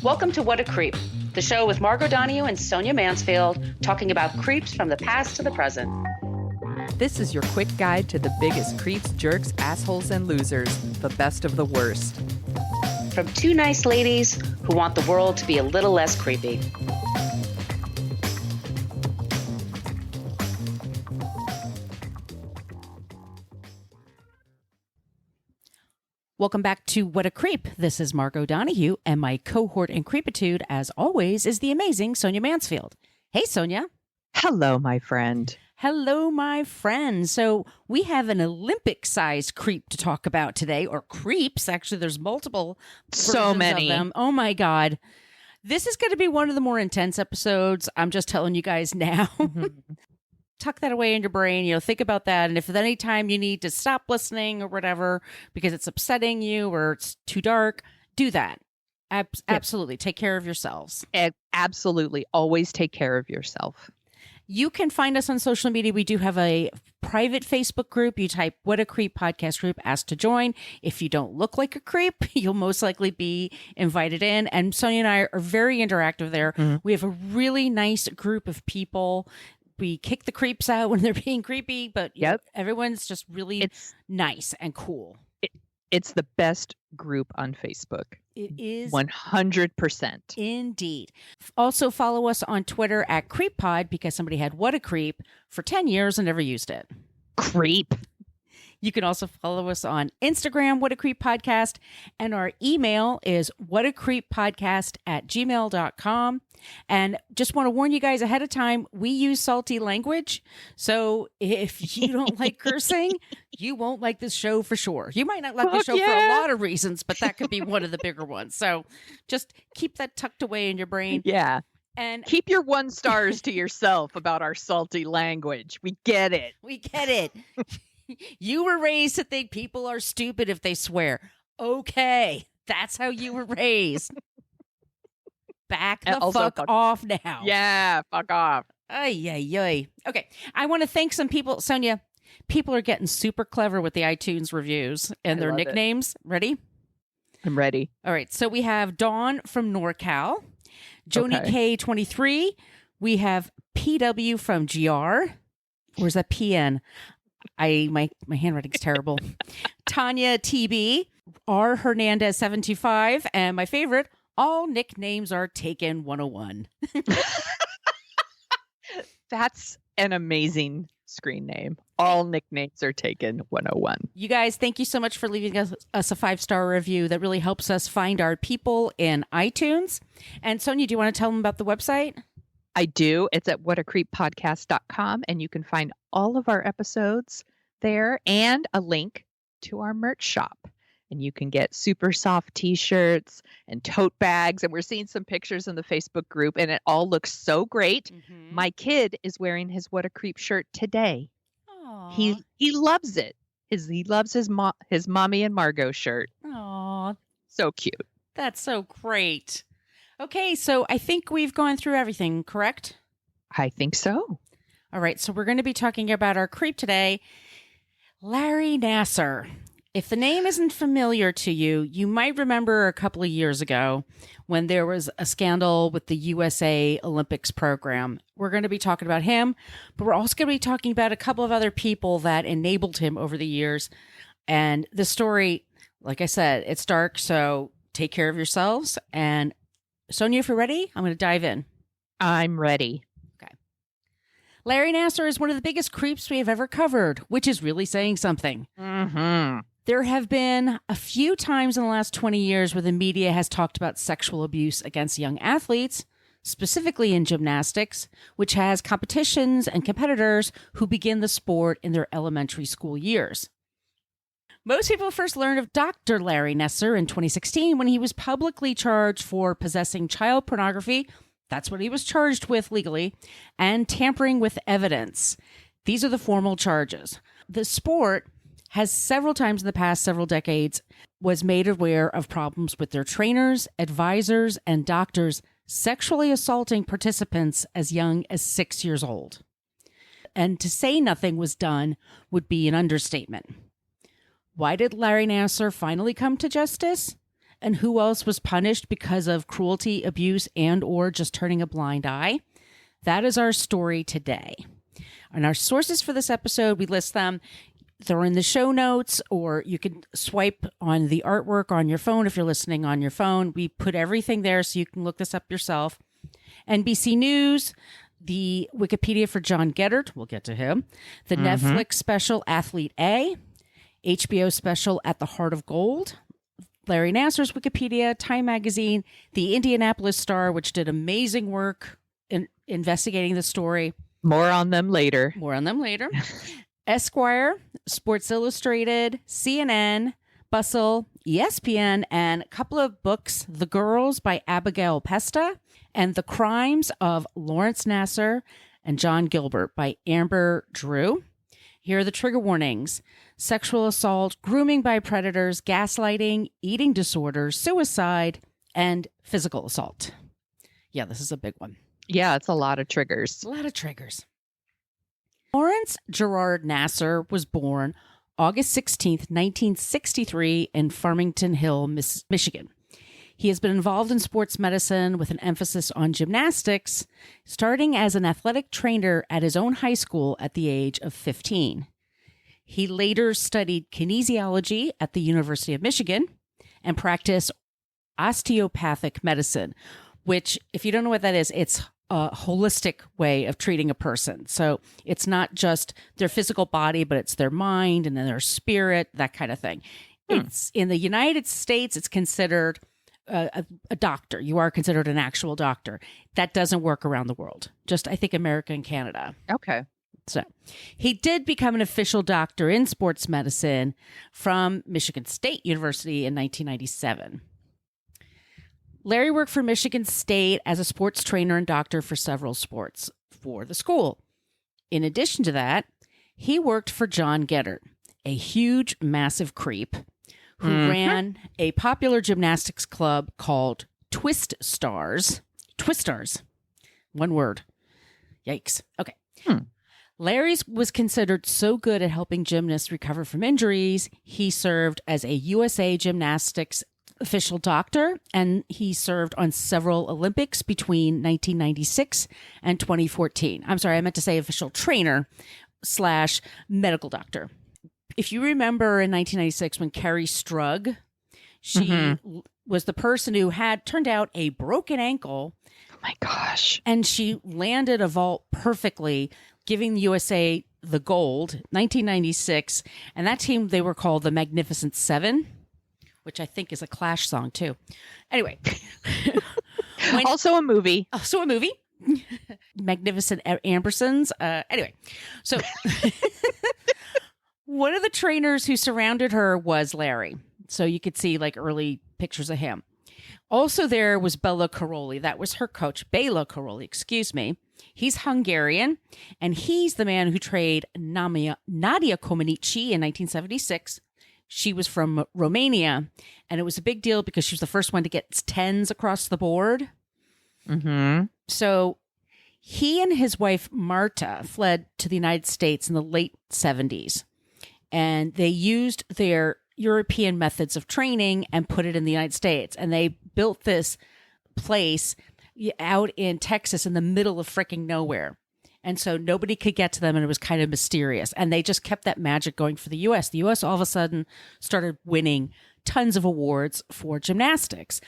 Welcome to What a Creep, the show with Margot Donahue and Sonia Mansfield talking about creeps from the past to the present. This is your quick guide to the biggest creeps, jerks, assholes, and losers, the best of the worst. From two nice ladies who want the world to be a little less creepy. Welcome back to What a Creep. This is Margot Donahue, and my cohort in creepitude, as always, is the amazing Sonia Mansfield. Hey, Sonia. Hello, my friend. Hello, my friend. So we have an Olympic-sized creep to talk about today, or creeps. Actually, there's multiple So many of them. Oh, my God. This is going to be one of the more intense episodes. I'm just telling you guys now. Tuck that away in your brain, think about that. And if at any time you need to stop listening or whatever, because it's upsetting you or it's too dark, do that. Absolutely. Take care of yourselves. Absolutely. Always take care of yourself. You can find us on social media. We do have a private Facebook group. You type What a Creep podcast group, ask to join. If you don't look like a creep, you'll most likely be invited in. And Sonia and I are very interactive there. Mm-hmm. We have a really nice group of people. We kick the creeps out when they're being creepy, but everyone's just really nice and cool. It's the best group on Facebook. It is 100%. Indeed. Also follow us on Twitter at CreepPod because somebody had What a Creep for 10 years and never used it. Creep. You can also follow us on Instagram, What a Creep Podcast, and our email is whatacreeppodcast@gmail.com. And just want to warn you guys ahead of time, we use salty language. So if you don't like cursing, you won't like this show for sure. You might not like the show for a lot of reasons, but that could be one of the bigger ones. So just keep that tucked away in your brain. Yeah. And keep your 1 stars to yourself about our salty language. We get it. We get it. You were raised to think people are stupid if they swear. Okay. That's how you were raised. Back the fuck off now. Yeah, fuck off. Ay, ay, ay. Okay. I want to thank some people. Sonia, people are getting super clever with the iTunes reviews and their nicknames. Ready? I'm ready. All right. So we have Dawn from NorCal, Joni K23. We have PW from GR. Where's that PN? My handwriting's terrible. Tanya TB, R Hernandez 725, and my favorite, all nicknames are taken 101. That's an amazing screen name. All nicknames are taken 101. You guys, thank you so much for leaving us a 5-star review. That really helps us find our people in iTunes. And Sonia, do you want to tell them about the website? I do. It's at whatacreeppodcast.com, and you can find all of our episodes there and a link to our merch shop. And you can get super soft t-shirts and tote bags. And we're seeing some pictures in the Facebook group, and it all looks so great. Mm-hmm. My kid is wearing his What a Creep shirt today. Aww. He loves it. He loves his Mommy and Margot shirt. Aww. So cute. That's so great. Okay, so I think we've gone through everything, correct? I think so. All right, so we're going to be talking about our creep today, Larry Nassar. If the name isn't familiar to you, you might remember a couple of years ago when there was a scandal with the USA Olympics program. We're going to be talking about him, but we're also going to be talking about a couple of other people that enabled him over the years. And the story, like I said, it's dark, so take care of yourselves. And Sonia, if you're ready, I'm going to dive in. I'm ready. Okay. Larry Nassar is one of the biggest creeps we have ever covered, which is really saying something. Mm-hmm. There have been a few times in the last 20 years where the media has talked about sexual abuse against young athletes, specifically in gymnastics, which has competitions and competitors who begin the sport in their elementary school years. Most people first learned of Dr. Larry Nassar in 2016 when he was publicly charged for possessing child pornography. That's what he was charged with legally, and tampering with evidence. These are the formal charges. The sport has several times in the past several decades was made aware of problems with their trainers, advisors, and doctors sexually assaulting participants as young as 6 years old. And to say nothing was done would be an understatement. Why did Larry Nassar finally come to justice? and who else was punished because of cruelty, abuse, and or just turning a blind eye? That is our story today. And our sources for this episode, we list them. They're in the show notes, or you can swipe on the artwork on your phone if you're listening on your phone. We put everything there so you can look this up yourself. NBC News, the Wikipedia for John Geddert, we'll get to him, the Netflix special Athlete A, HBO special At the Heart of Gold, Larry Nassar's Wikipedia, Time Magazine, the Indianapolis Star, which did amazing work in investigating the story. More on them later. Esquire, Sports Illustrated, CNN, Bustle, ESPN, and a couple of books, The Girls by Abigail Pesta, and The Crimes of Lawrence Nassar and John Gilbert by Amber Drew. Here are the trigger warnings: sexual assault, grooming by predators, gaslighting, eating disorders, suicide, and physical assault. Yeah, this is a big one. Yeah, it's a lot of triggers. A lot of triggers. Lawrence Gerard Nassar was born August 16th, 1963 in Farmington Hill, Michigan. He has been involved in sports medicine with an emphasis on gymnastics, starting as an athletic trainer at his own high school at the age of 15. He later studied kinesiology at the University of Michigan and practiced osteopathic medicine, which, if you don't know what that is, it's a holistic way of treating a person. So it's not just their physical body, but it's their mind and then their spirit, that kind of thing. It's in the United States, it's considered a doctor. You are considered an actual doctor. That doesn't work around the world. Just, I think, America and Canada. Okay. So he did become an official doctor in sports medicine from Michigan State University in 1997. Larry worked for Michigan State as a sports trainer and doctor for several sports for the school. In addition to that, he worked for John Geddert, a huge, massive creep who ran a popular gymnastics club called Twist Stars. Twist Stars. One word. Yikes. Okay. Larry was considered so good at helping gymnasts recover from injuries, he served as a USA Gymnastics official doctor, and he served on several Olympics between 1996 and 2014. I'm sorry, I meant to say official trainer / medical doctor. If you remember in 1996 when Carrie Strug, she was the person who had turned out a broken ankle. Oh my gosh. And she landed a vault perfectly, giving the USA the gold, 1996. And that team, they were called the Magnificent Seven, which I think is a Clash song too. Anyway. Also a movie. Magnificent Ambersons. Anyway, so one of the trainers who surrounded her was Larry. So you could see like early pictures of him. Also there was Bela Karolyi. That was her coach. Bela Karolyi, excuse me. He's Hungarian, and he's the man who trained Nadia Comaneci in 1976. She was from Romania, and it was a big deal because she was the first one to get 10s across the board. So he and his wife, Marta, fled to the United States in the late 70s, and they used their European methods of training and put it in the United States. And they built this place out in Texas in the middle of freaking nowhere. And so nobody could get to them, and it was kind of mysterious. And they just kept that magic going for the U.S. The U.S. all of a sudden started winning tons of awards for gymnastics.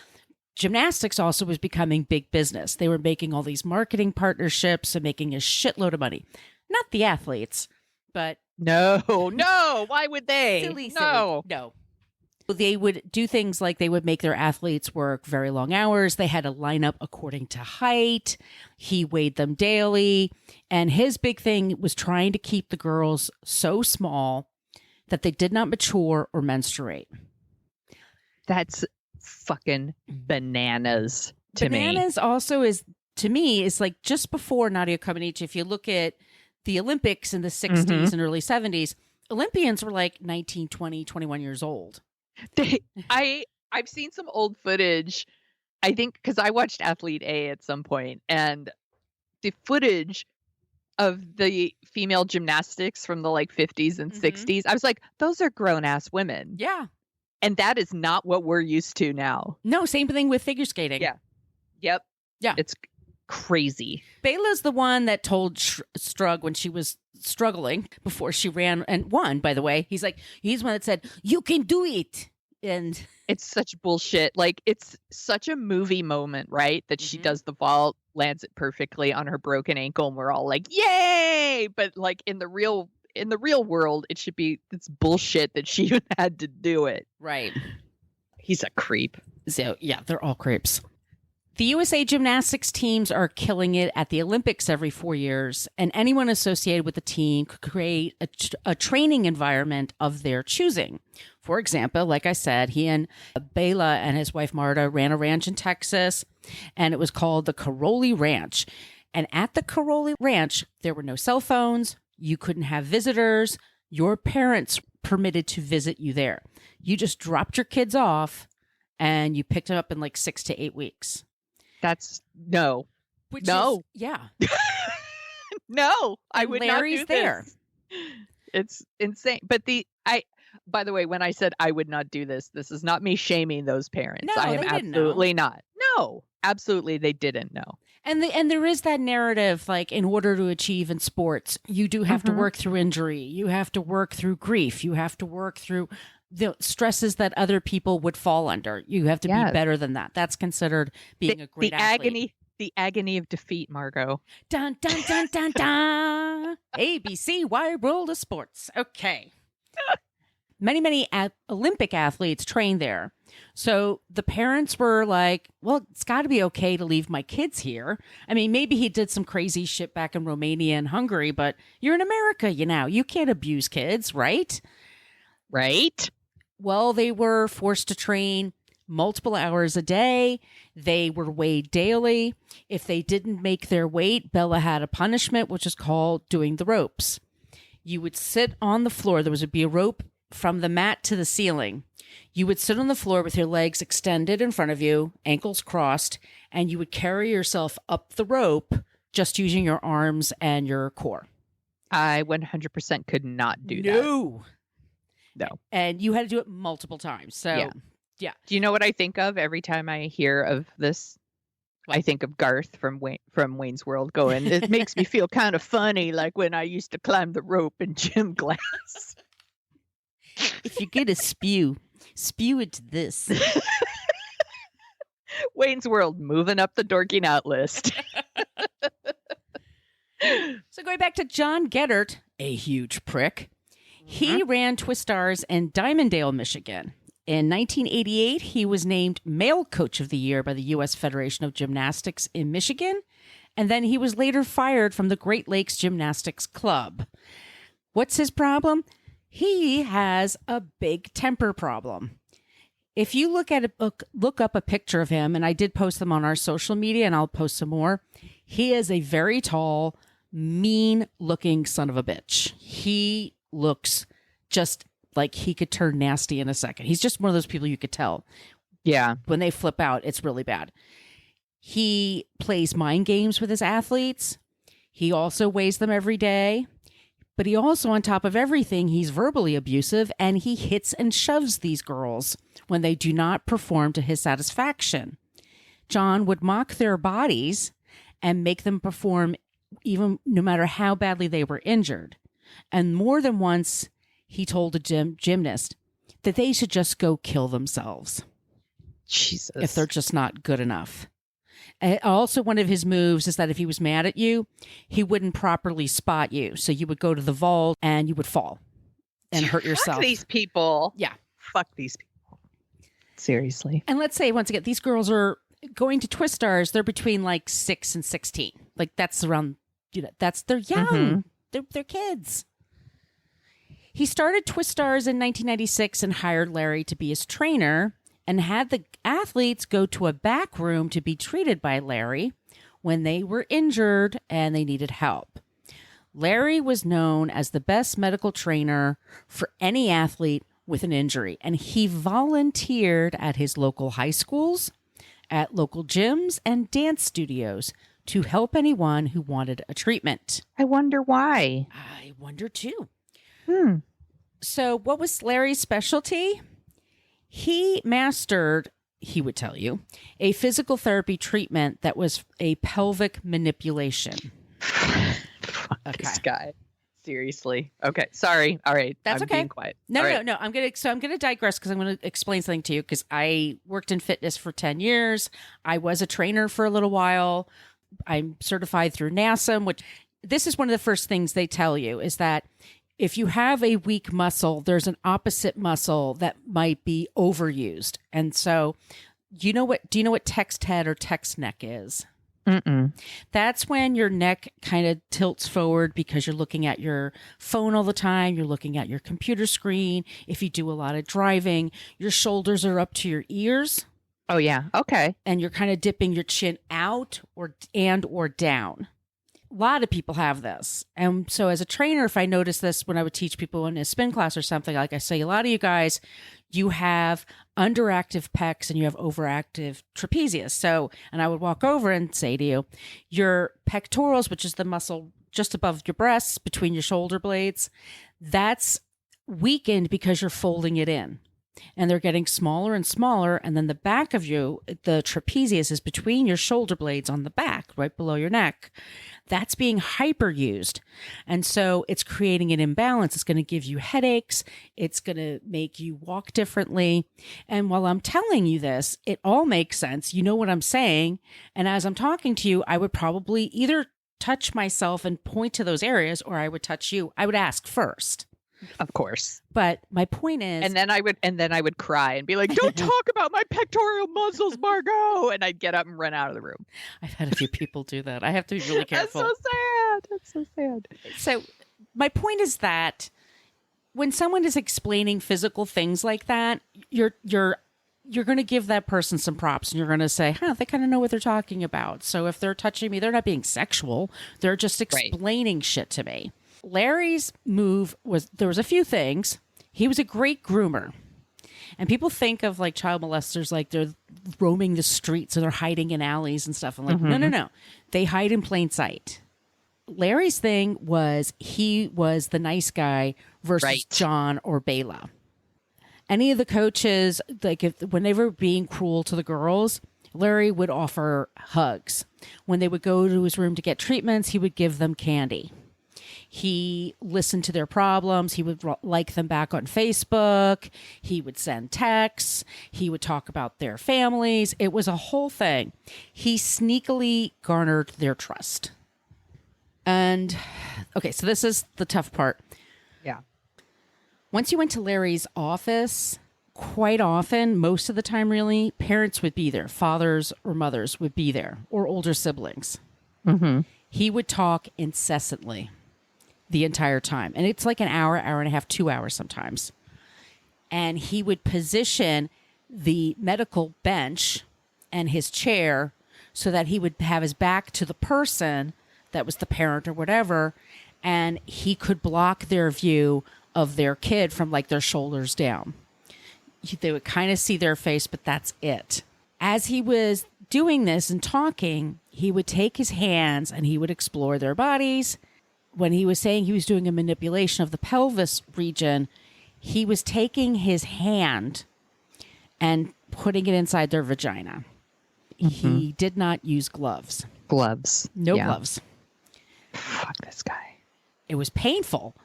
Gymnastics also was becoming big business. They were making all these marketing partnerships and making a shitload of money. Not the athletes, but... No. Why would they? Silly. No. They would do things like they would make their athletes work very long hours. They had to line up according to height. He weighed them daily. And his big thing was trying to keep the girls so small that they did not mature or menstruate. That's fucking bananas to me. Bananas also is, to me, is like just before Nadia Comaneci. If you look at the Olympics in the 60s and early 70s, Olympians were like 19, 20, 21 years old. I've seen some old footage, I think, because I watched Athlete A at some point, and the footage of the female gymnastics from the like 50s and 60s, I was like, those are grown ass women. Yeah. And that is not what we're used to now. No, same thing with figure skating. Yeah. Yep. Yeah. It's crazy. Bela's the one that told Strug when she was struggling before she ran and won, by the way. He's the one that said, "You can do it." And it's such bullshit. Like, it's such a movie moment, right? That she does the vault, lands it perfectly on her broken ankle, and we're all like, yay! But like in the real world, it's bullshit that she even had to do it. Right. He's a creep. So yeah, they're all creeps. The USA gymnastics teams are killing it at the Olympics every 4 years, and anyone associated with the team could create a training environment of their choosing. For example, like I said, he and Bela and his wife Marta ran a ranch in Texas, and it was called the Caroli Ranch. And at the Caroli Ranch, there were no cell phones. You couldn't have visitors. Your parents permitted to visit you there. You just dropped your kids off, and you picked them up in like 6 to 8 weeks. That's no. Yeah. No, I would Larry's not do there. This. It's insane. But by the way, when I said I would not do this is not me shaming those parents. No, I am they didn't absolutely not. No, absolutely they didn't know. And there is that narrative, like, in order to achieve in sports, you do have to work through injury. You have to work through grief. You have to work through the stresses that other people would fall under. You have to be better than that. That's considered being a great athlete. The agony of defeat, Margot. Dun, dun, dun, dun, dun. ABC, wide world of sports. Okay. Many Olympic athletes train there. So the parents were like, well, it's got to be okay to leave my kids here. I mean, maybe he did some crazy shit back in Romania and Hungary, but you're in America, you can't abuse kids, right? Right. Well, they were forced to train multiple hours a day. They were weighed daily. If they didn't make their weight, Bela had a punishment, which is called doing the ropes. You would sit on the floor. There would be a rope from the mat to the ceiling. You would sit on the floor with your legs extended in front of you, ankles crossed, and you would carry yourself up the rope just using your arms and your core. I 100% could not do that. No. And you had to do it multiple times. So, yeah. Do you know what I think of every time I hear of this? What? I think of Garth from Wayne's World going, it makes me feel kind of funny, like when I used to climb the rope in gym class. If you get a spew into this. Wayne's World moving up the dorking out list. So going back to John Geddert, a huge prick, he ran Twistars in Dimondale, Michigan. In 1988, he was named Male Coach of the Year by the U.S. Federation of Gymnastics in Michigan, and then he was later fired from the Great Lakes Gymnastics Club. What's his problem? He has a big temper problem. If you look up a picture of him, and I did post them on our social media, and I'll post some more, he is a very tall, mean-looking son of a bitch. He looks just like he could turn nasty in a second. He's just one of those people you could tell. Yeah. When they flip out, it's really bad. He plays mind games with his athletes. He also weighs them every day. But he also, on top of everything, he's verbally abusive, and he hits and shoves these girls when they do not perform to his satisfaction. John would mock their bodies and make them perform even no matter how badly they were injured. And more than once, he told a gymnast that they should just go kill themselves. Jesus. If they're just not good enough. And also, one of his moves is that if he was mad at you, he wouldn't properly spot you. So you would go to the vault and you would fall and hurt yourself. Fuck these people. Yeah. Fuck these people. Seriously. And let's say, once again, these girls are going to Twistars. They're between like 6 and 16. Like that's around, they're young. They're kids. He started Twistars in 1996 and hired Larry to be his trainer and had the athletes go to a back room to be treated by Larry when they were injured and they needed help. Larry was known as the best medical trainer for any athlete with an injury, and he volunteered at his local high schools, at local gyms, and dance studios to help anyone who wanted a treatment. I wonder why. I wonder too. Hmm. So what was Larry's specialty? He mastered, he would tell you, a physical therapy treatment that was a pelvic manipulation. Fuck this guy. Seriously. Okay. Sorry. All right. That's I'm okay. being quiet. No, All no, right. no. I'm gonna digress because I'm gonna explain something to you because I worked in fitness for 10 years. I was a trainer for a little while. I'm certified through Nassar, which this is one of the first things they tell you is that if you have a weak muscle, there's an opposite muscle that might be overused. And so, do you know what text head or text neck is? Mm-mm. That's when your neck kind of tilts forward because you're looking at your phone all the time. You're looking at your computer screen. If you do a lot of driving, your shoulders are up to your ears. Oh, yeah. Okay. And you're kind of dipping your chin out or down. A lot of people have this. And so as a trainer, if I notice this when I would teach people in a spin class or something, like I say, a lot of you guys, you have underactive pecs and you have overactive trapezius. So, and I would walk over and say to you, your pectorals, which is the muscle just above your breasts between your shoulder blades, that's weakened because you're folding it in. And they're getting smaller and smaller. And then the back of you, the trapezius is between your shoulder blades on the back, right below your neck. That's being hyperused. And so it's creating an imbalance. It's going to give you headaches. It's going to make you walk differently. And while I'm telling you this, it all makes sense. You know what I'm saying. And as I'm talking to you, I would probably either touch myself and point to those areas, or I would touch you. I would ask first. Of course. But my point is, And then I would cry and be like, "Don't talk about my pectoral muscles, Margot." And I'd get up and run out of the room. I've had a few people do that. I have to be really careful. That's so sad. That's so sad. So my point is that when someone is explaining physical things like that, you're going to give that person some props and you're going to say, they kind of know what they're talking about. So if they're touching me, they're not being sexual. They're just explaining shit to me. Larry's move was, there was a few things. He was a great groomer. And people think of like child molesters, like they're roaming the streets or they're hiding in alleys and stuff. I'm like, no. They hide in plain sight. Larry's thing was he was the nice guy versus John or Bela. Any of the coaches, like when they were being cruel to the girls, Larry would offer hugs. When they would go to his room to get treatments, he would give them candy. He listened to their problems. He would like them back on Facebook. He would send texts. He would talk about their families. It was a whole thing. He sneakily garnered their trust. And, okay, so this is the tough part. Yeah. Once you went to Larry's office, quite often, most of the time really, parents would be there. Fathers or mothers would be there, or older siblings. Mm-hmm. He would talk incessantly the entire time. And it's like an hour, hour and a half, 2 hours sometimes. And he would position the medical bench and his chair so that he would have his back to the person that was the parent or whatever. And he could block their view of their kid from like their shoulders down. They would kind of see their face, but that's it. As he was doing this and talking, he would take his hands and he would explore their bodies. When he was saying he was doing a manipulation of the pelvis region, he was taking his hand and putting it inside their vagina. Mm-hmm. He did not use gloves. No gloves. Fuck this guy. It was painful.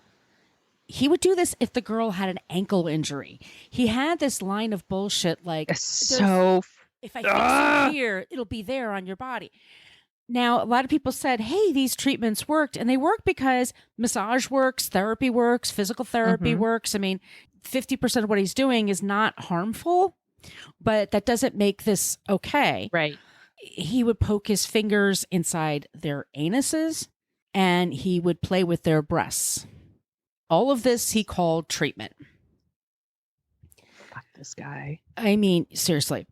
He would do this if the girl had an ankle injury. He had this line of bullshit like, so if I fix you here, it'll be there on your body. Now, a lot of people said, hey, these treatments worked. And they work because massage works, therapy works, physical therapy works. I mean, 50% of what he's doing is not harmful, but that doesn't make this okay. Right. He would poke his fingers inside their anuses and he would play with their breasts. All of this he called treatment. Fuck this guy. I mean, seriously.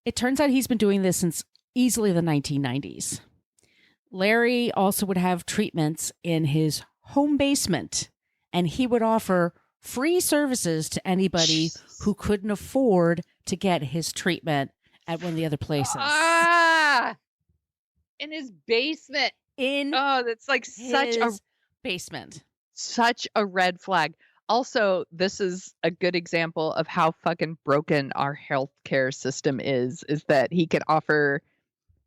It turns out he's been doing this since easily the 1990s. Larry also would have treatments in his home basement, and he would offer free services to anybody who couldn't afford to get his treatment at one of the other places. In his basement. In that's like such a basement. Such a red flag. Also, this is a good example of how fucking broken our healthcare system is that he could offer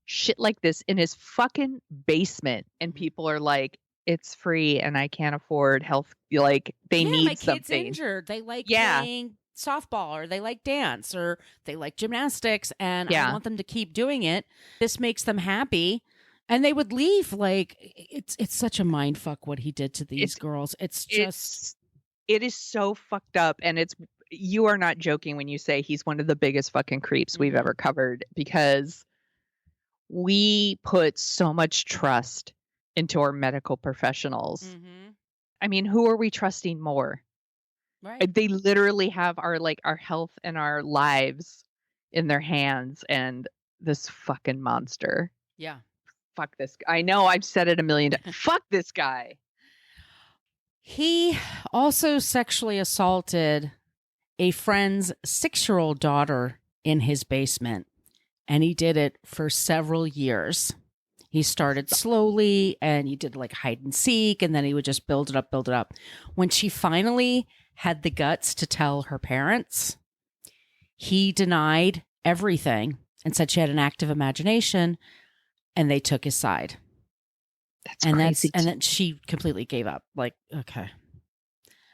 shit like this in his fucking basement and people are like, it's free and I can't afford health. Like, they need my something. kid's injured. They like Yeah. playing softball, or they like dance, or they like gymnastics, and I Yeah. want them to keep doing it. This makes them happy. And they would leave. Like, it's such a mind fuck what he did to these girls. It is so fucked up. And you are not joking when you say he's one of the biggest fucking creeps we've ever covered, because we put so much trust into our medical professionals. I mean, who are we trusting more? Right. They literally have our health and our lives in their hands, and this fucking monster. Yeah. Fuck this guy. I know I've said it a million times. Fuck this guy. He also sexually assaulted a friend's 6-year-old daughter in his basement, and he did it for several years. He started slowly, and he did like hide and seek, and then he would just build it up. When she finally had the guts to tell her parents, he denied everything and said she had an active imagination, and they took his side. That's crazy. And then she completely gave up. Like, okay.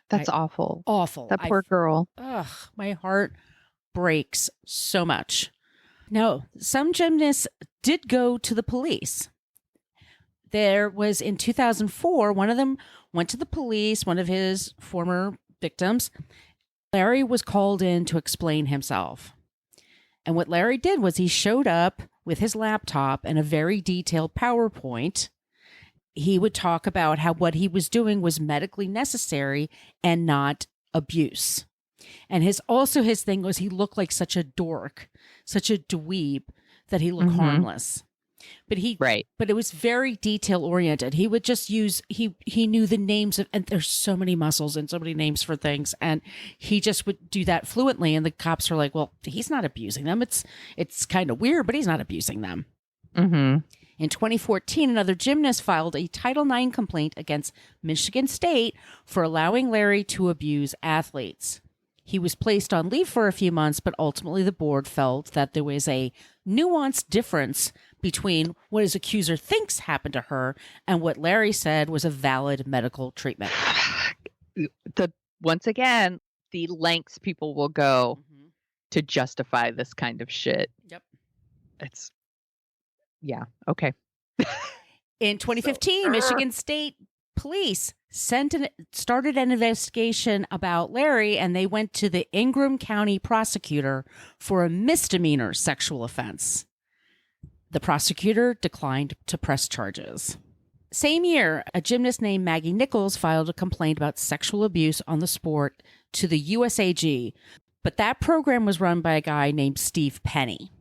That's awful. Awful. That poor girl. Ugh, my heart breaks so much. No, some gymnasts did go to the police. There was in 2004, one of them went to the police, one of his former victims. Larry was called in to explain himself. And what Larry did was he showed up with his laptop and a very detailed PowerPoint. He would talk about how what he was doing was medically necessary and not abuse. And his thing was he looked like such a dork, such a dweeb, that he looked harmless. But it was very detail oriented. He would just use, he knew the names of, and there's so many muscles and so many names for things. And he just would do that fluently. And the cops are like, well, he's not abusing them. It's kind of weird, but he's not abusing them. In 2014, another gymnast filed a Title IX complaint against Michigan State for allowing Larry to abuse athletes. He was placed on leave for a few months, but ultimately the board felt that there was a nuanced difference between what his accuser thinks happened to her and what Larry said was a valid medical treatment. Once again, the lengths people will go to justify this kind of shit. Yep. Yeah. Okay. In 2015, Michigan State Police started an investigation about Larry, and they went to the Ingham County prosecutor for a misdemeanor sexual offense. The prosecutor declined to press charges. Same year, a gymnast named Maggie Nichols filed a complaint about sexual abuse on the sport to the USAG, but that program was run by a guy named Steve Penny.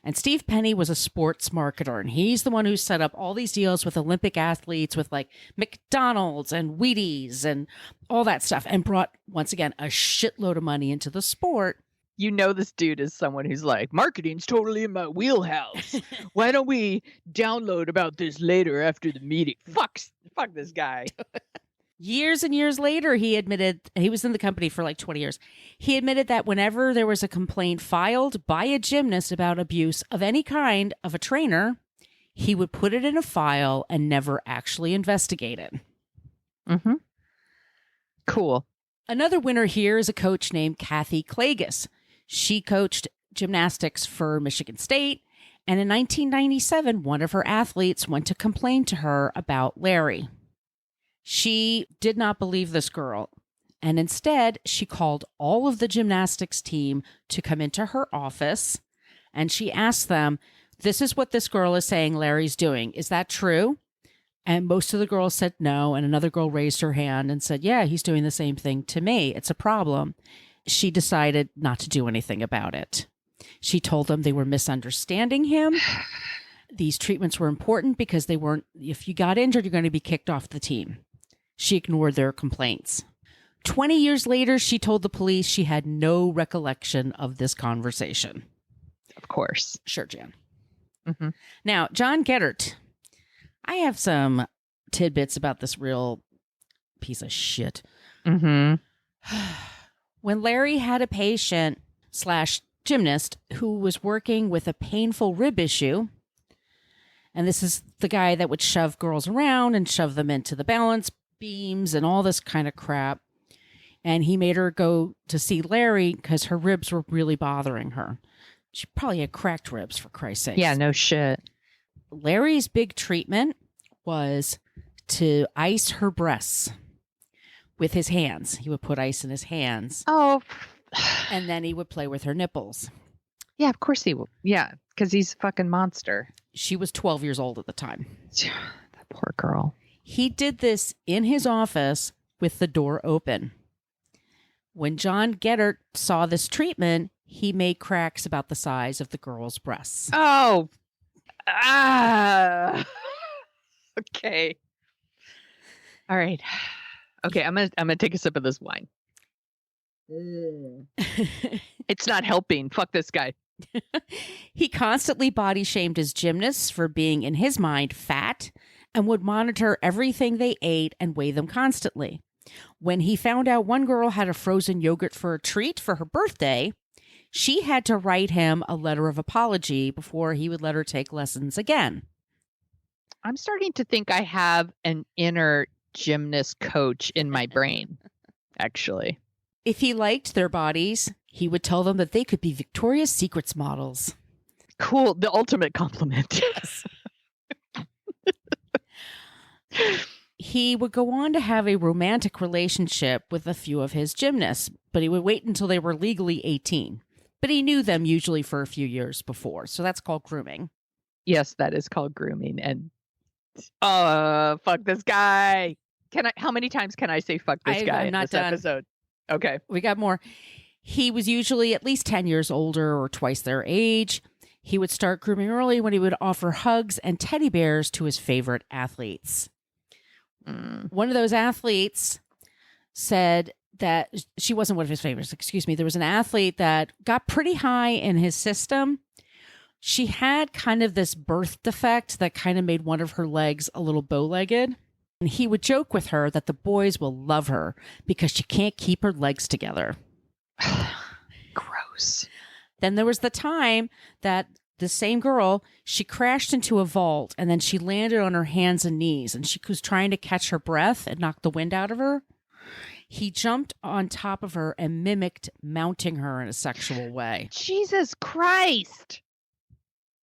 And Steve Penny was a sports marketer, and he's the one who set up all these deals with Olympic athletes with like McDonald's and Wheaties and all that stuff, and brought, once again, a shitload of money into the sport. You know, this dude is someone who's like, marketing's totally in my wheelhouse. Why don't we download about this later after the meeting? Fuck this guy. Years and years later, he admitted, he was in the company for like 20 years. He admitted that whenever there was a complaint filed by a gymnast about abuse of any kind of a trainer, he would put it in a file and never actually investigate it. Cool. Another winner here is a coach named Kathy Klages. She coached gymnastics for Michigan State. And in 1997, one of her athletes went to complain to her about Larry. She did not believe this girl, and instead she called all of the gymnastics team to come into her office, and she asked them, this is what this girl is saying Larry's doing. Is that true? And most of the girls said no, and another girl raised her hand and said, yeah, he's doing the same thing to me. It's a problem. She decided not to do anything about it. She told them they were misunderstanding him. These treatments were important because they weren't, if you got injured, you're going to be kicked off the team. She ignored their complaints. 20 years later, she told the police she had no recollection of this conversation. Of course. Sure, Jan. Now, John Geddert. I have some tidbits about this real piece of shit. When Larry had a patient / gymnast who was working with a painful rib issue, and this is the guy that would shove girls around and shove them into the balance beams and all this kind of crap. And he made her go to see Larry because her ribs were really bothering her. She probably had cracked ribs, for Christ's sake. Yeah, no shit. Larry's big treatment was to ice her breasts with his hands. He would put ice in his hands. Oh. And then he would play with her nipples. Yeah, of course he will. Yeah, because he's a fucking monster. She was 12 years old at the time. That poor girl. He did this in his office with the door open. When John Geddert saw this treatment, he made cracks about the size of the girl's breasts. Oh. Okay. All right. Okay, I'm gonna take a sip of this wine. It's not helping. Fuck this guy. He constantly body shamed his gymnasts for being, in his mind, fat and would monitor everything they ate and weigh them constantly. When he found out one girl had a frozen yogurt for a treat for her birthday, she had to write him a letter of apology before he would let her take lessons again. I'm starting to think I have an inner gymnast coach in my brain, actually. If he liked their bodies, he would tell them that they could be Victoria's Secrets models. Cool. The ultimate compliment. Yes. He would go on to have a romantic relationship with a few of his gymnasts, but he would wait until they were legally 18. But he knew them usually for a few years before, so that's called grooming. Yes, that is called grooming. And fuck this guy. How many times can I say fuck this guy I'm not in this done. episode? Okay. We got more. He was usually at least 10 years older or twice their age. He would start grooming early when he would offer hugs and teddy bears to his favorite athletes. One of those athletes said that she wasn't one of his favorites. Excuse me. There was an athlete that got pretty high in his system. She had kind of this birth defect that kind of made one of her legs a little bow-legged. And he would joke with her that the boys will love her because she can't keep her legs together. Gross. Then there was the time that the same girl, she crashed into a vault and then she landed on her hands and knees and she was trying to catch her breath and knock the wind out of her. He jumped on top of her and mimicked mounting her in a sexual way. Jesus Christ.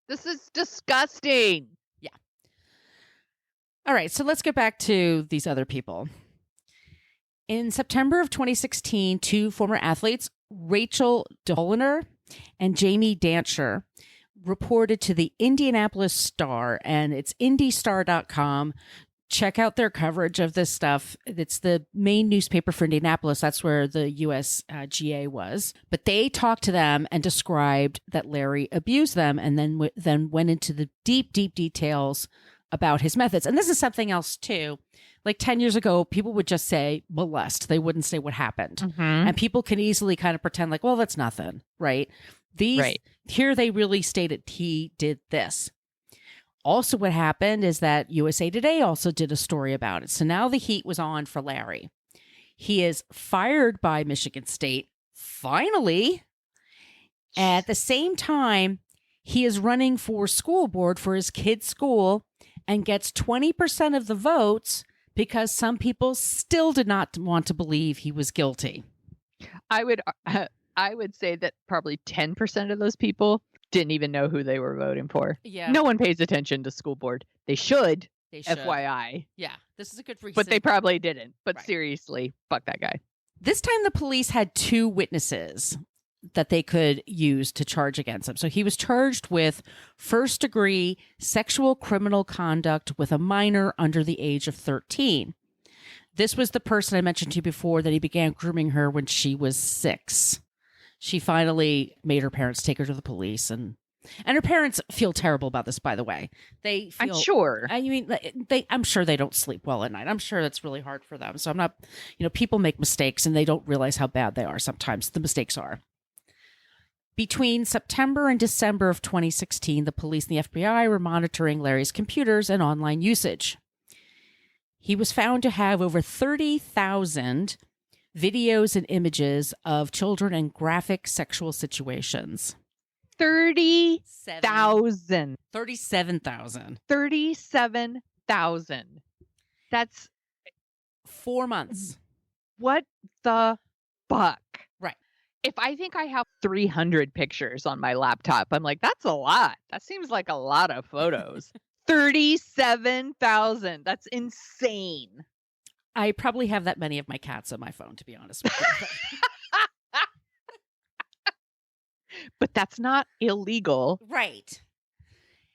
This is disgusting. Yeah. All right, so let's get back to these other people. In September of 2016, two former athletes, Rachel Doliner and Jamie Dancher, reported to the Indianapolis Star, and it's indystar.com. Check out their coverage of this stuff. It's the main newspaper for Indianapolis. That's where the USGA was. But they talked to them and described that Larry abused them and then went into the deep details about his methods. And this is something else, too. Like 10 years ago, people would just say molest. They wouldn't say what happened. Mm-hmm. And people can easily kind of pretend like, well, that's nothing, right? Here they really stated he did this. Also, what happened is that USA Today also did a story about it. So now the heat was on for Larry. He is fired by Michigan State, finally. At the same time, he is running for school board for his kid's school and gets 20% of the votes because some people still did not want to believe he was guilty. I would say that probably 10% of those people didn't even know who they were voting for. Yeah. No one pays attention to school board. They should. They should. FYI. Yeah. This is a good reason. But they probably didn't. But Right. seriously, fuck that guy. This time the police had two witnesses that they could use to charge against him. So he was charged with first-degree sexual criminal conduct with a minor under the age of 13. This was the person I mentioned to you before that he began grooming her when she was 6. She finally made her parents take her to the police, and her parents feel terrible about this, by the way. They feel, I'm sure. I mean, I'm sure they don't sleep well at night. I'm sure that's really hard for them. So I'm not, people make mistakes and they don't realize how bad they are sometimes. The mistakes are. Between September and December of 2016, the police and the FBI were monitoring Larry's computers and online usage. He was found to have over 30,000 videos and images of children in graphic sexual situations. 30,000. 37,000. 37,000. That's 4 months. what the fuck? Right. If I think I have 300 pictures on my laptop, I'm like, that's a lot. That seems like a lot of photos. 37,000. That's insane. I probably have that many of my cats on my phone, to be honest with you. But that's not illegal. Right.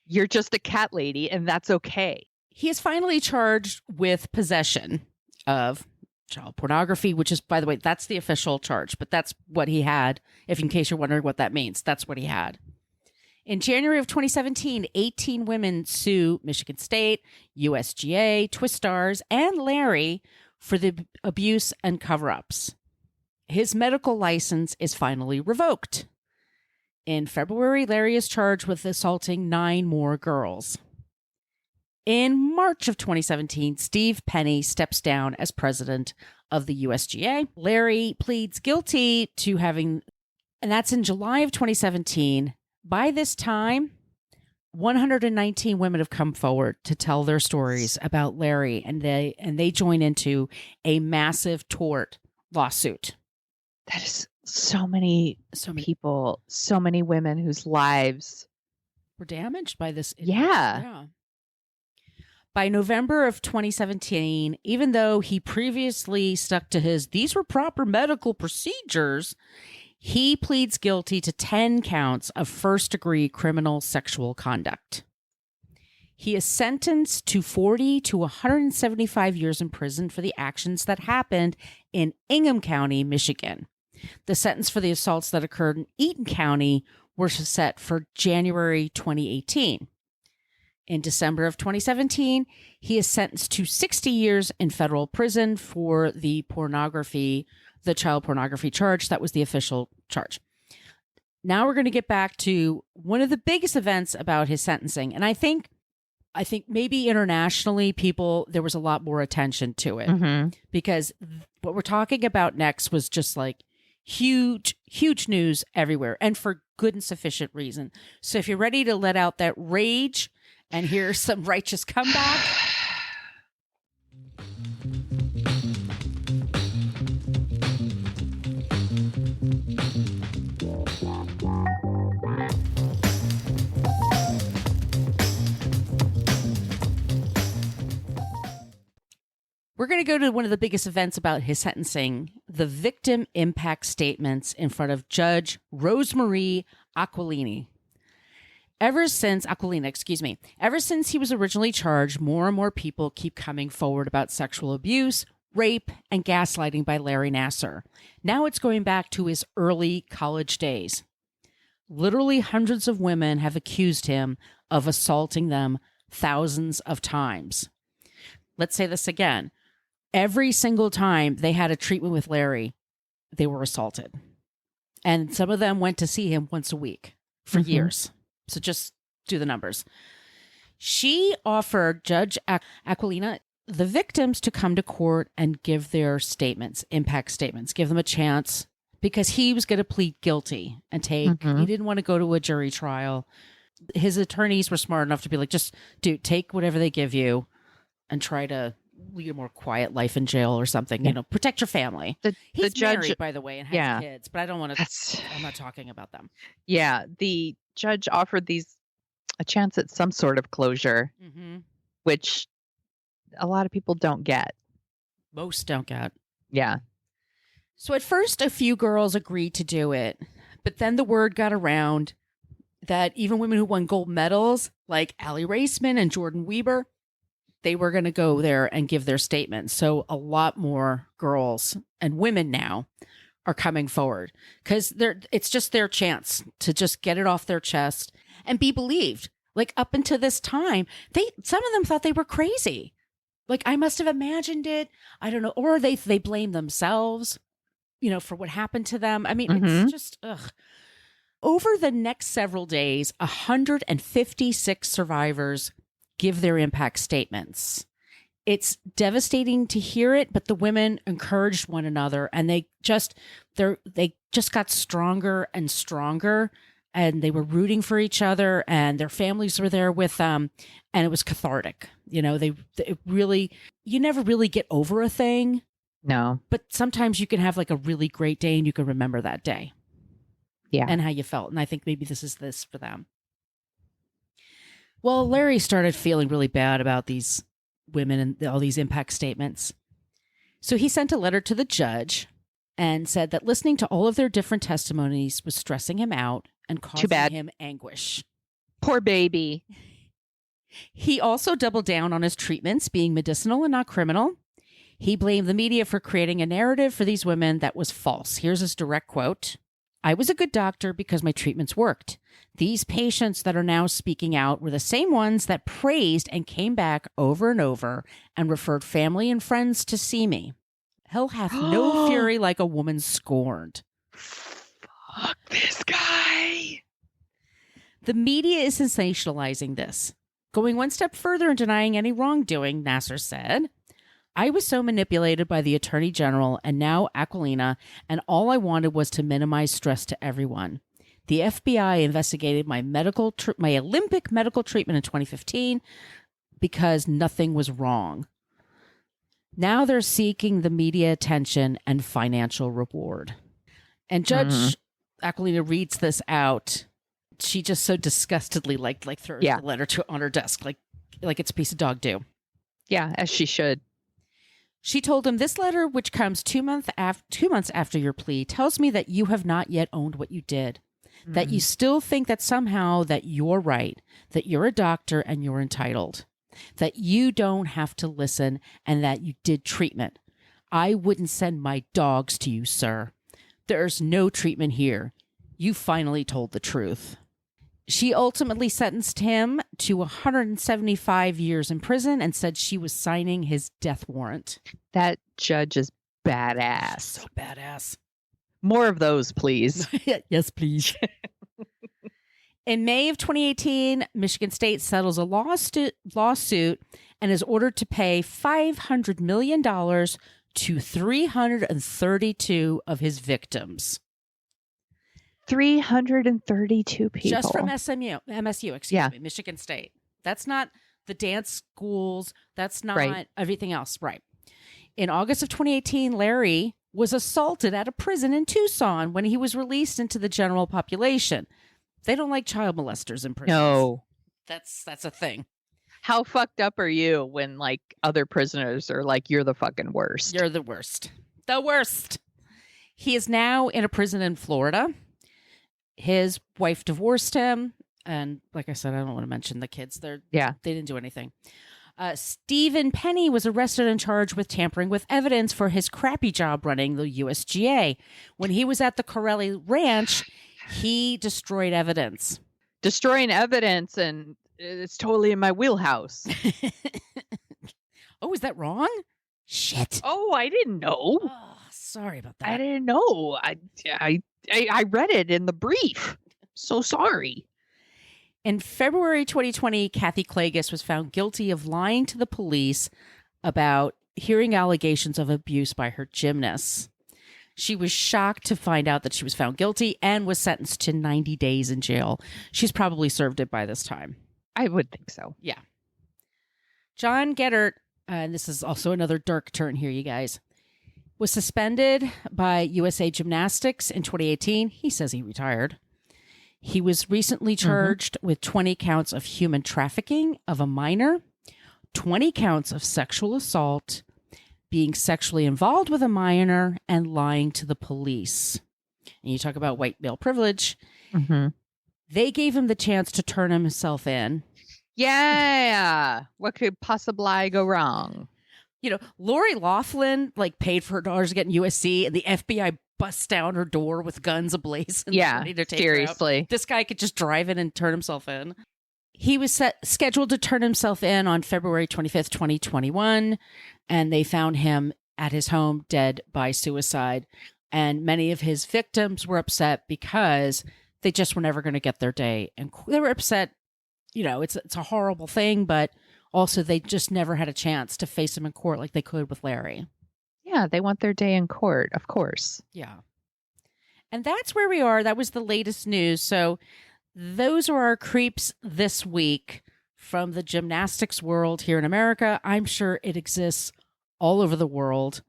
You're just a cat lady, and that's okay. He is finally charged with possession of child pornography, which is, by the way, that's the official charge, but that's what he had. If in case you're wondering what that means, that's what he had. In January of 2017, 18 women sue Michigan State, USGA, Twistars, and Larry for the abuse and cover-ups. His medical license is finally revoked. In February, Larry is charged with assaulting 9 more girls. In March of 2017, Steve Penny steps down as president of the USGA. Larry pleads guilty to having, and that's in July of 2017. By this time, 119 women have come forward to tell their stories about Larry, and they join into a massive tort lawsuit. That is so many people, so many women whose lives were damaged by this. Yeah. By November of 2017, even though he previously stuck to these were proper medical procedures, he pleads guilty to 10 counts of first-degree criminal sexual conduct. He is sentenced to 40 to 175 years in prison for the actions that happened in Ingham County, Michigan. The sentence for the assaults that occurred in Eaton County were set for January 2018. In December of 2017, he is sentenced to 60 years in federal prison for the child pornography charge. That was the official charge. Now we're going to get back to one of the biggest events about his sentencing. And I think maybe internationally, there was a lot more attention to it because what we're talking about next was just like huge, huge news everywhere, and for good and sufficient reason. So if you're ready to let out that rage and hear some righteous comeback. We're going to go to one of the biggest events about his sentencing, the victim impact statements in front of Judge Rosemarie Aquilina. Ever since he was originally charged, more and more people keep coming forward about sexual abuse, rape, and gaslighting by Larry Nassar. Now it's going back to his early college days. Literally hundreds of women have accused him of assaulting them thousands of times. Let's say this again. Every single time they had a treatment with Larry, they were assaulted. And some of them went to see him once a week for years. So just do the numbers. She offered Judge Aquilina the victims to come to court and give their statements, impact statements, give them a chance, because he was going to plead guilty and he didn't want to go to a jury trial. His attorneys were smart enough to be like, just take whatever they give and try to lead a more quiet life in jail or something, protect your family. He's judge, married, by the way, and has kids, but I don't want to, I'm not talking about them. Yeah. The judge offered these a chance at some sort of closure, which a lot of people don't get. Most don't get. Yeah. So at first, a few girls agreed to do it, but then the word got around that even women who won gold medals, like Allie Raceman and Jordan Weber, they were going to go there and give their statements. So a lot more girls and women now are coming forward because it's just their chance to just get it off their chest and be believed. Like up until this time, some of them thought they were crazy. Like I must have imagined it. I don't know. Or they blame themselves, for what happened to them. I mean, it's just, ugh. Over the next several days, 156 survivors give their impact statements. It's devastating to hear it, but the women encouraged one another, and they just got stronger and stronger, and they were rooting for each other, and their families were there with them, and it was cathartic. You know, you never really get over a thing. No. But sometimes you can have like a really great day and you can remember that day. Yeah. And how you felt. And I think maybe this is this for them. Well, Larry started feeling really bad about these women and all these impact statements. So he sent a letter to the judge and said that listening to all of their different testimonies was stressing him out and causing him anguish. Poor baby. He also doubled down on his treatments being medicinal and not criminal. He blamed the media for creating a narrative for these women that was false. Here's his direct quote. I was a good doctor because my treatments worked. These patients that are now speaking out were the same ones that praised and came back over and over and referred family and friends to see me. Hell hath no fury like a woman scorned. Fuck this guy. The media is sensationalizing this. Going one step further and denying any wrongdoing, Nassar said, I was so manipulated by the Attorney General and now Aquilina, and all I wanted was to minimize stress to everyone. The FBI investigated my Olympic medical treatment in 2015 because nothing was wrong. Now they're seeking the media attention and financial reward. And Judge Aquilina reads this out. She just so disgustedly like throws the letter on her desk like it's a piece of dog do. Yeah, as she should. She told him, this letter, which comes 2 months after your plea, tells me that you have not yet owned what you did, that you still think that somehow that you're right, that you're a doctor and you're entitled, that you don't have to listen, and that you did treatment. I wouldn't send my dogs to you, sir. There's no treatment here. You finally told the truth. She ultimately sentenced him to 175 years in prison and said she was signing his death warrant. That judge is badass. So badass. More of those, please. Yes, please. In May of 2018, Michigan State settles a lawsuit and is ordered to pay $500 million to 332 of his victims. 332 people. Just from MSU, excuse me, Michigan State. That's not the dance schools. That's not everything else. Right. In August of 2018, Larry was assaulted at a prison in Tucson when he was released into the general population. They don't like child molesters in prison. No. That's a thing. How fucked up are you when like other prisoners are like, you're the fucking worst? You're the worst. The worst. He is now in a prison in Florida. His wife divorced him. And like I said, I don't want to mention the kids. They didn't do anything. Stephen Penny was arrested and charged with tampering with evidence for his crappy job running the USGA. When he was at the Corelli Ranch, he destroyed evidence. Destroying evidence, and it's totally in my wheelhouse. Oh, is that wrong? Shit. Oh, I didn't know. Oh, sorry about that. I didn't know. I read it in the brief. So sorry. In February 2020, Kathy Klages was found guilty of lying to the police about hearing allegations of abuse by her gymnasts. She was shocked to find out that she was found guilty and was sentenced to 90 days in jail. She's probably served it by this time. I would think so. Yeah. John Geddert, and this is also another dark turn here, you guys, was suspended by USA Gymnastics in 2018. He says he retired. He was recently charged with 20 counts of human trafficking of a minor, 20 counts of sexual assault, being sexually involved with a minor, and lying to the police. And you talk about white male privilege. Mm-hmm. They gave him the chance to turn himself in. Yeah. What could possibly go wrong? You know, Lori Loughlin paid for her daughters to get in USC, and the FBI busts down her door with guns ablaze. And ready to take seriously. Her out. This guy could just drive in and turn himself in. He was scheduled to turn himself in on February 25th, 2021, and they found him at his home dead by suicide. And many of his victims were upset because they just were never going to get their day. And they were upset. You know, it's a horrible thing, but also they just never had a chance to face him in court like they could with Larry. Yeah, they want their day in court, of course. Yeah. And that's where we are. That was the latest news. So those are our creeps this week from the gymnastics world here in America. I'm sure it exists all over the world.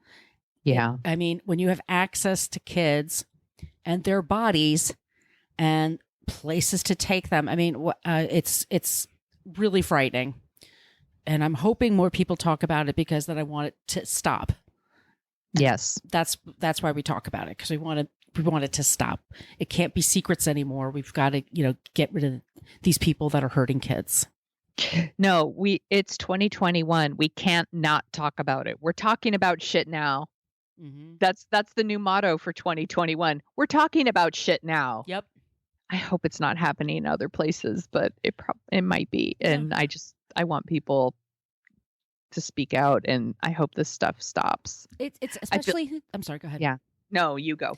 Yeah. I mean, when you have access to kids and their bodies and places to take them, I mean, it's really frightening. And I'm hoping more people talk about it because then I want it to stop. Yes. That's why we talk about it, because we want it to stop. It can't be secrets anymore. We've got to, get rid of these people that are hurting kids. No, it's 2021. We can't not talk about it. We're talking about shit now. Mm-hmm. That's the new motto for 2021. We're talking about shit now. Yep. I hope it's not happening in other places, but it might be. And I want people to speak out, and I hope this stuff stops. It's especially. I'm sorry. Go ahead. Yeah. No, you go.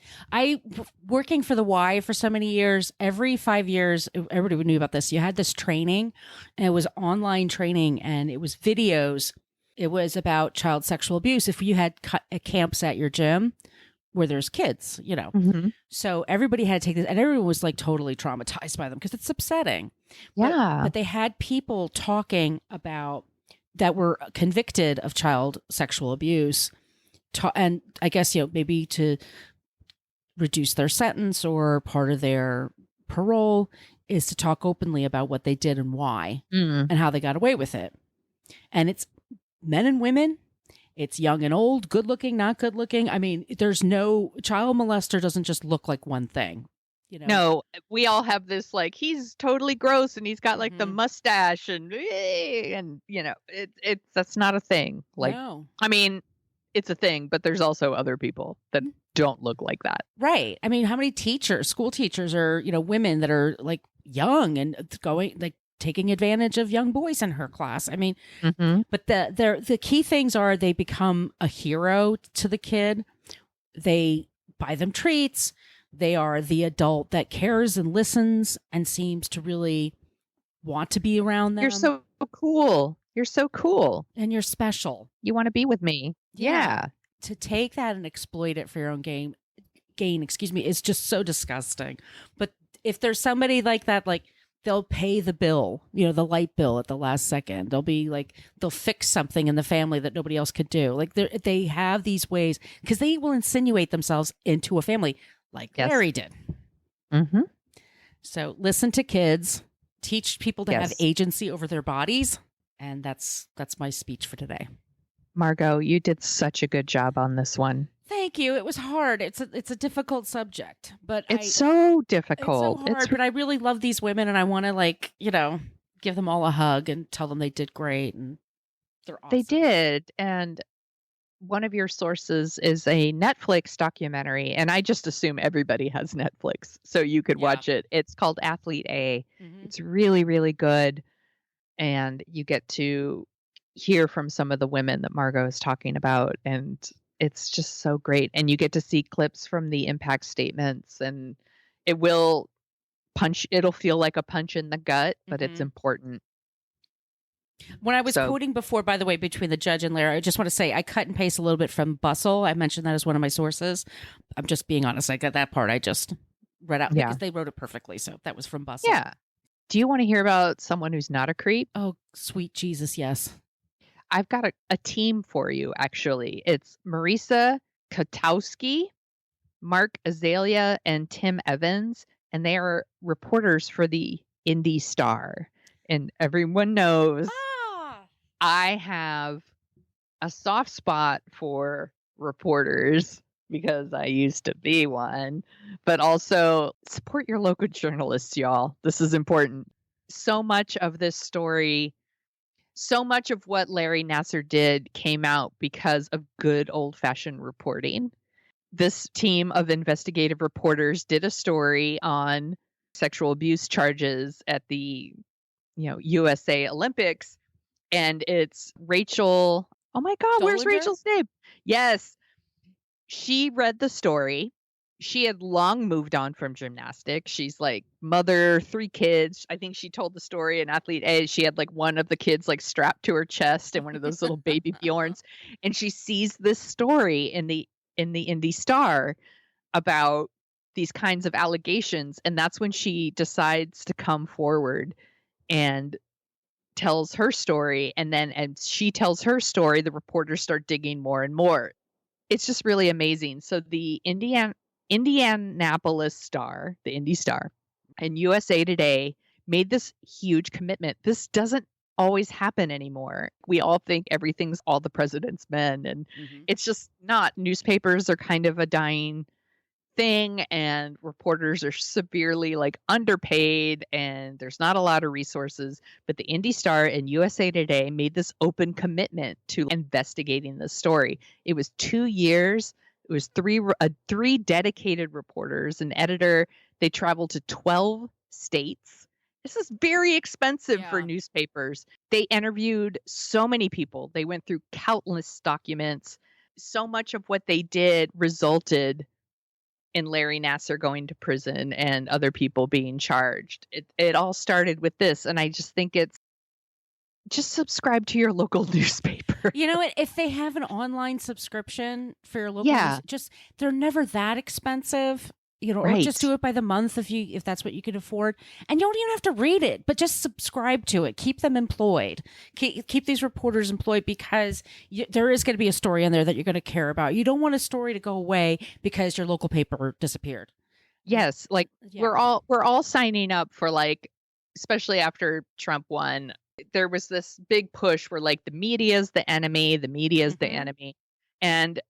Working for the Y for so many years, every 5 years, everybody knew about this. You had this training, and it was online training, and it was videos. It was about child sexual abuse. If you had camps at your gym where there's kids, Mm-hmm. So everybody had to take this, and everyone was like totally traumatized by them because it's upsetting. Yeah. But they had people talking about that were convicted of child sexual abuse. And I guess, maybe to reduce their sentence or part of their parole is to talk openly about what they did and why and how they got away with it. And it's men and women. It's young and old, good looking, not good looking. I mean, there's no child molester doesn't just look like one thing. No, we all have this, like, he's totally gross and he's got like the mustache and that's not a thing. Like, no. I mean, it's a thing, but there's also other people that don't look like that. Right. I mean, how many school teachers are, women that are like young and going like taking advantage of young boys in her class? I mean, but the key things are they become a hero to the kid. They buy them treats. They are the adult that cares and listens and seems to really want to be around them. You're so cool. You're so cool. And you're special. You want to be with me. Yeah. To take that and exploit it for your own gain, is just so disgusting. But if there's somebody like that, like they'll pay the bill, the light bill at the last second. They'll fix something in the family that nobody else could do. Like they have these ways because they will insinuate themselves into a family like Larry did. Mm-hmm. So listen to kids, teach people to have agency over their bodies. And that's my speech for today. Margot, you did such a good job on this one. Thank you. It was hard. It's a difficult subject, but it's so difficult. It's so hard, but I really love these women, and I want to give them all a hug and tell them they did great and they're awesome. They did, and one of your sources is a Netflix documentary, and I just assume everybody has Netflix, so you could watch it. It's called Athlete A. Mm-hmm. It's really, really good, and you get to hear from some of the women that Margot is talking about, and it's just so great. And you get to see clips from the impact statements, and it'll feel like a punch in the gut, but it's important. When I was quoting before, by the way, between the judge and Larry, I just want to say I cut and paste a little bit from Bustle. I mentioned that as one of my sources. I'm just being honest. I got that part. I just read out because they wrote it perfectly. So that was from Bustle. Yeah. Do you want to hear about someone who's not a creep? Oh, sweet Jesus. Yes. I've got a team for you, actually. It's Marisa Katowski, Mark Azalea, and Tim Evans. And they are reporters for the Indy Star. And everyone knows I have a soft spot for reporters because I used to be one, but also support your local journalists, y'all. This is important. So much of this story, so much of what Larry Nassar did came out because of good old-fashioned reporting. This team of investigative reporters did a story on sexual abuse charges at the USA Olympics, and it's Rachel. Oh my God, where's Rachel's name? Yes. She read the story. she had long moved on from gymnastics. She's like mother, 3 kids. I think she told the story in Athlete A. She had like one of the kids like strapped to her chest and one of those little baby Bjorns. And she sees this story in the Indie Star about these kinds of allegations. And that's when she decides to come forward and tells her story. And then as she tells her story, the reporters start digging more and more. It's just really amazing. So the Indianapolis Star, the Indy Star, and USA Today made this huge commitment. This doesn't always happen anymore. We all think everything's all the president's men, and it's just not. Newspapers are kind of a dying thing, and reporters are severely like underpaid, and there's not a lot of resources. But the Indy Star and USA Today made this open commitment to investigating this story. It was 2 years. It was three dedicated reporters, an editor. They traveled to 12 states. This is very expensive for newspapers. They interviewed so many people. They went through countless documents. So much of what they did resulted in Larry Nassar going to prison and other people being charged. It all started with this. And I just think it's just subscribe to your local newspaper. You know what? If they have an online subscription for your local news, they're never that expensive. You know, or just do it by the month if that's what you can afford. And you don't even have to read it, but just subscribe to it. Keep them employed. Keep these reporters employed, because there is going to be a story in there that you're going to care about. You don't want a story to go away because your local paper disappeared. Yes, like we're all signing up for, like, especially after Trump won, there was this big push where like the media is the enemy, the enemy. And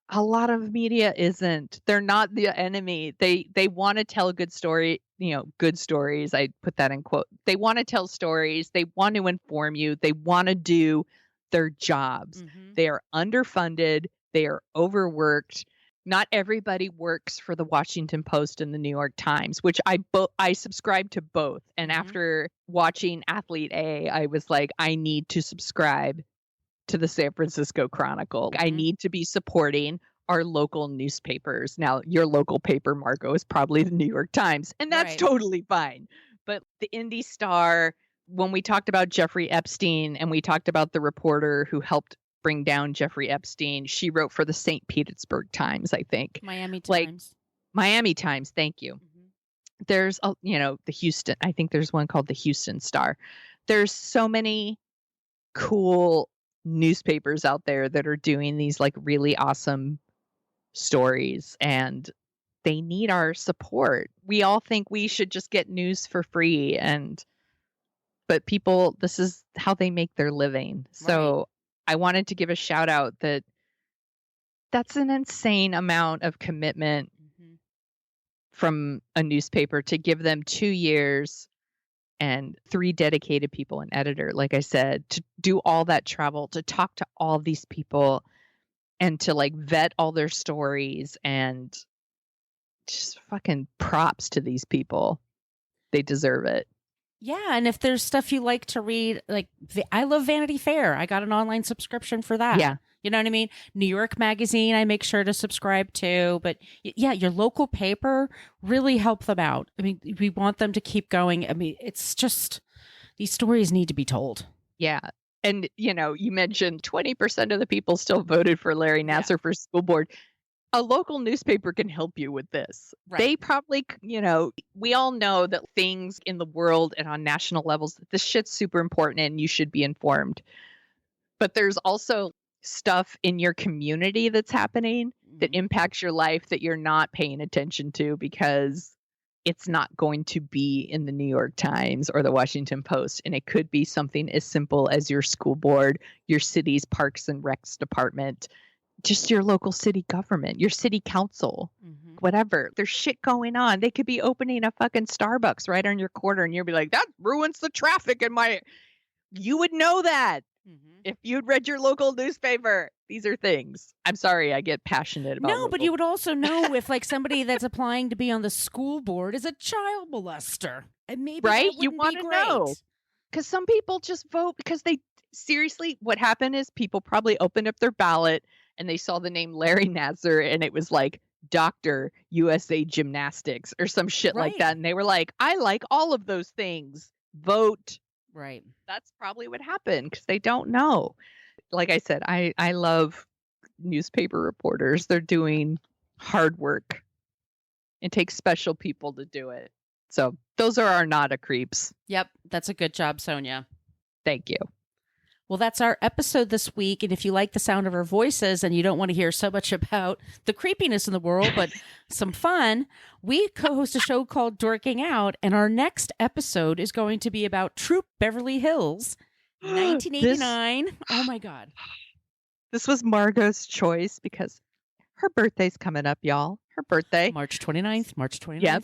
a lot of media isn't. They're not the enemy. They want to tell good stories. I put that in quote. They want to tell stories. They want to inform you. They want to do their jobs. They are underfunded. They are overworked. Not everybody works for the Washington Post and the New York Times, which I subscribe to both. And after watching Athlete A, I was like, I need to subscribe to the San Francisco Chronicle. I need to be supporting our local newspapers. Now, your local paper, Margot, is probably the New York Times, and that's totally fine. But the Indy Star, when we talked about Jeffrey Epstein and we talked about the reporter who helped bring down Jeffrey Epstein, she wrote for the St. Petersburg Times, I think. Miami Times. Miami Times, thank you. There's, the Houston, I think there's one called the Houston Star. There's so many cool newspapers out there that are doing these like really awesome stories, and they need our support. We all think we should just get news for free, but people, this is how they make their living. So I wanted to give a shout out that's an insane amount of commitment from a newspaper to give them 2 years and 3 dedicated people, an editor, like I said, to do all that travel, to talk to all these people and to like vet all their stories, and just fucking props to these people. They deserve it. Yeah. And if there's stuff you like to read, like I love Vanity Fair. I got an online subscription for that. Yeah. You know what I mean? New York Magazine, I make sure to subscribe to. But yeah, your local paper, really help them out. I mean, we want them to keep going. I mean, it's just, these stories need to be told. Yeah. And, you mentioned 20% of the people still voted for Larry Nassar for school board. A local newspaper can help you with this. They probably, we all know that things in the world and on national levels, this shit's super important and you should be informed. But there's also stuff in your community that's happening that impacts your life that you're not paying attention to because it's not going to be in the New York Times or the Washington Post. And it could be something as simple as your school board, your city's parks and recs department, just your local city government, your city council, whatever. There's shit going on. They could be opening a fucking Starbucks right on your corner and you'll be like, that ruins the traffic in my... You would know that if you'd read your local newspaper. These are things. I'm sorry, I get passionate about No, but you would also know if like somebody that's applying to be on the school board is a child molester. And maybe you want to know. Because some people just vote because they... Seriously, what happened is people probably opened up their ballot and they saw the name Larry Nassar and it was like Dr. USA Gymnastics or some shit like Right. that. And they were like, I like all of those things. Vote. Right. That's probably what happened because they don't know. Like I said, I love newspaper reporters. They're doing hard work. It takes special people to do it. So those are our Nada creeps. Yep. That's a good job, Sonia. Thank you. Well, that's our episode this week. And if you like the sound of our voices and you don't want to hear so much about the creepiness in the world, but some fun, we co-host a show called Dorking Out. And our next episode is going to be about Troop Beverly Hills, 1989. Oh, my God. This was Margot's choice because her birthday's coming up, y'all. Her birthday. March 29th. March 29th. Yep.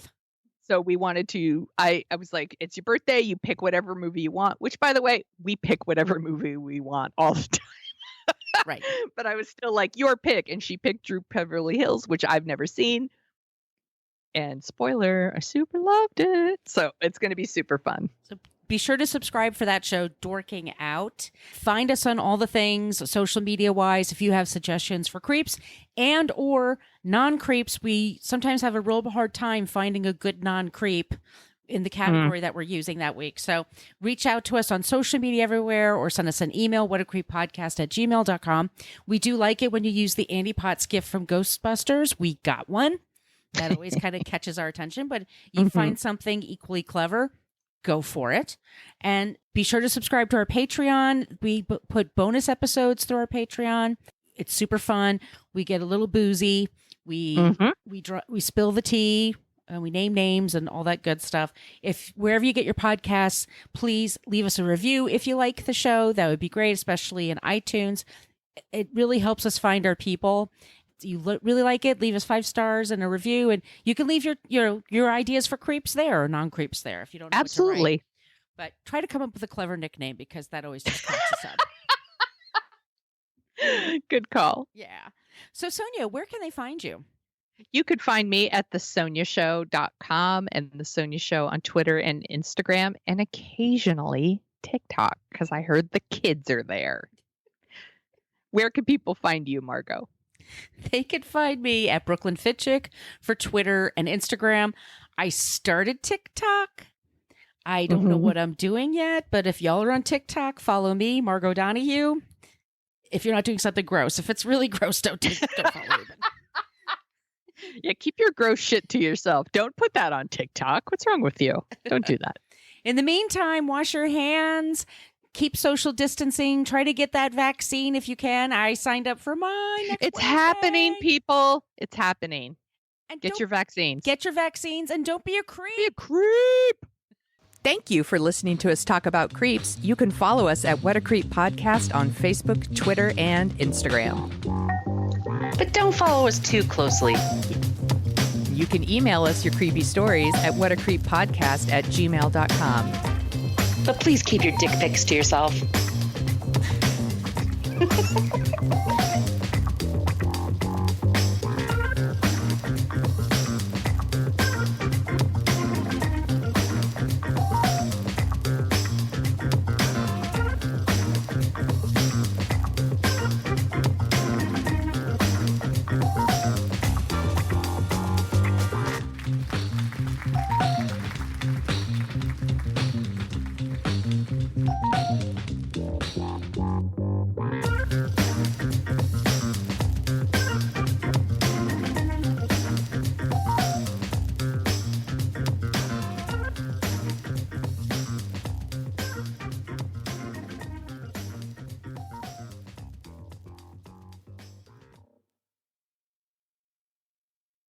So we wanted to, I was like, it's your birthday. You pick whatever movie you want, which, by the way, we pick whatever movie we want all the time. Right. But I was still like, your pick. And she picked Drew Beverly Hills, which I've never seen. And spoiler, I super loved it. So it's going to be super fun. So be sure to subscribe for that show, Dorking Out. Find us on all the things, social media wise, if you have suggestions for creeps and or non-creeps. We sometimes have a real hard time finding a good non-creep in the category that we're using that week. So reach out to us on social media everywhere or send us an email, whatacreeppodcast@gmail.com. We do like it when you use the Andy Potts gift from Ghostbusters. We got one. That always kind of catches our attention, but you find something equally clever, go for it. And be sure to subscribe to our Patreon. We put bonus episodes through our Patreon. It's super fun. We get a little boozy. We spill the tea. We name names and all that good stuff. If wherever you get your podcasts, please leave us a review if you like the show. That would be great, especially in iTunes. It really helps us find our people. If you really like it, leave us 5 stars and a review, and you can leave your ideas for creeps there or non-creeps there if you don't know Absolutely. what to write. But try to come up with a clever nickname because that always just cracks us up. Good call. Yeah. So Sonia, where can they find you? You could find me at thesoniashow.com and The Sonia Show on Twitter and Instagram and occasionally TikTok because I heard the kids are there. Where can people find you, Margot? They can find me at Brooklyn Fitchick for Twitter and Instagram. I started TikTok. I don't know what I'm doing yet, but if y'all are on TikTok, follow me, Margot Donahue. If you're not doing something gross, if it's really gross, don't follow me. Yeah, keep your gross shit to yourself. Don't put that on TikTok. What's wrong with you? Don't do that. In the meantime, wash your hands. Keep social distancing. Try to get that vaccine if you can. I signed up for mine. It's happening, people. It's happening. And Get your vaccines. Get your vaccines and don't be a creep. Be a creep. Thank you for listening to us talk about creeps. You can follow us at What a Creep Podcast on Facebook, Twitter, and Instagram. But don't follow us too closely. You can email us your creepy stories at whatacreeppodcast@gmail.com. But please keep your dick pics to yourself.